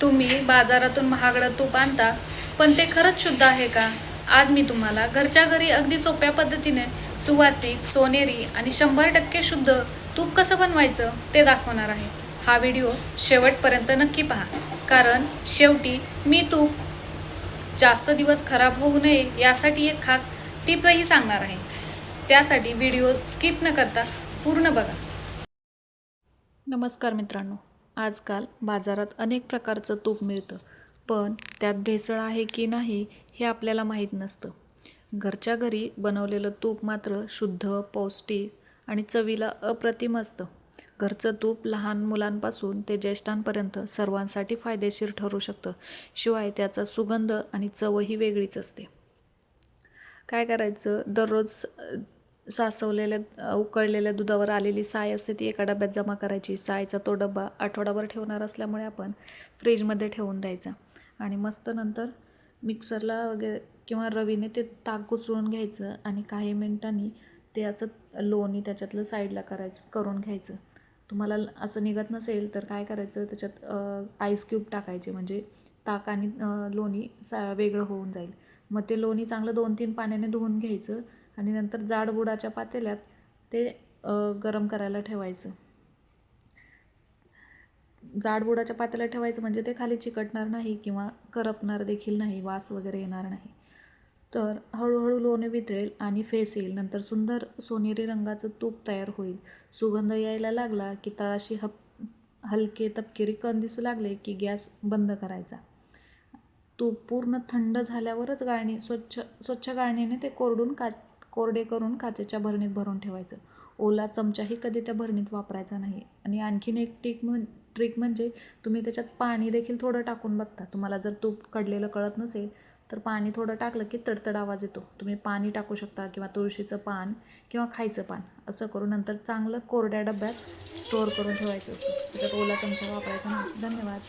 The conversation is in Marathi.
तुम्ही बाजारातून महागडं तूप आणता, पण ते खरंच शुद्ध आहे का? आज मी तुम्हाला घरच्या घरी अगदी सोप्या पद्धतीने सुवासिक, सोनेरी आणि 100% शुद्ध तूप कसं बनवायचं ते दाखवणार आहे. हा व्हिडिओ शेवटपर्यंत नक्की पहा, कारण शेवटी मी तूप जास्त दिवस खराब होऊ नये यासाठी एक खास टिपही सांगणार आहे. त्यासाठी व्हिडिओ स्किप न करता पूर्ण बघा. नमस्कार मित्रांनो. आजकाल बाजारात अनेक प्रकारचं तूप मिळतं, पण त्यात भेसळ आहे की नाही हे आपल्याला माहीत नसतं. घरच्या घरी बनवलेलं तूप मात्र शुद्ध, पौष्टिक आणि चवीला अप्रतिम असतं. घरचं तूप लहान मुलांपासून ते ज्येष्ठांपर्यंत सर्वांसाठी फायदेशीर ठरू शकतं. शिवाय त्याचा सुगंध आणि चवही वेगळीच असते. काय करायचं, दररोज सासवलेल्या उकळलेल्या दुधावर आलेली साय असते ती एका डब्यात जमा करायची. सायचा तो डबा आठवडाभर ठेवणार असल्यामुळे आपण फ्रीजमध्ये ठेवून द्यायचा आणि मस्त नंतर मिक्सरला वगैरे किंवा रवीने ते ताक घुसळून घ्यायचं आणि काही मिनिटांनी ते असं लोणी त्याच्यातलं साईडला करून घ्यायचं. तुम्हाला असं निघत नसेल तर काय करायचं, त्याच्यात आईस क्यूब टाकायचे, म्हणजे ताक आणि लोणी वेगळं होऊन जाईल. मग ते लोणी चांगलं 2-3 पाण्याने धुवून घ्यायचं आणि नंतर जाड बुडाच्या पातेल्यात ते गरम करायला ठेवायचं. जाड बुडाच्या पातेल्यात ठेवायचं म्हणजे ते खाली चिकटणार नाही किंवा करपणार देखील नाही, वास वगैरे येणार नाही. तर हळूहळू लोणी वितळेल आणि फेस येईल. नंतर सुंदर सोनेरी रंगाचं तूप तयार होईल. सुगंध यायला लागला की तळाशी हलके तपकिरी कण दिसू लागले की गॅस बंद करायचा. तूप पूर्ण थंड झाल्यावरच स्वच्छ गाळणीने ते कोरडे करून काचेच्या भरणीत भरून ठेवायचं. ओला चमचाही कधी त्या भरणीत वापरायचा नाही. आणि आणखीन एक ट्रिक म्हणजे तुम्ही त्याच्यात पाणी देखील थोडं टाकून बघता. तुम्हाला जर तूप कडलेलं कळत नसेल तर पाणी थोडं टाकलं की तडतड आवाज येतो. तुम्ही पाणी टाकू शकता किंवा तुळशीचं पान किंवा खायचं पान असं करून नंतर चांगलं कोरड्या डब्यात स्टोअर करून ठेवायचं असतं. त्याच्यात ओला चमचा वापरायचा नाही. धन्यवाद.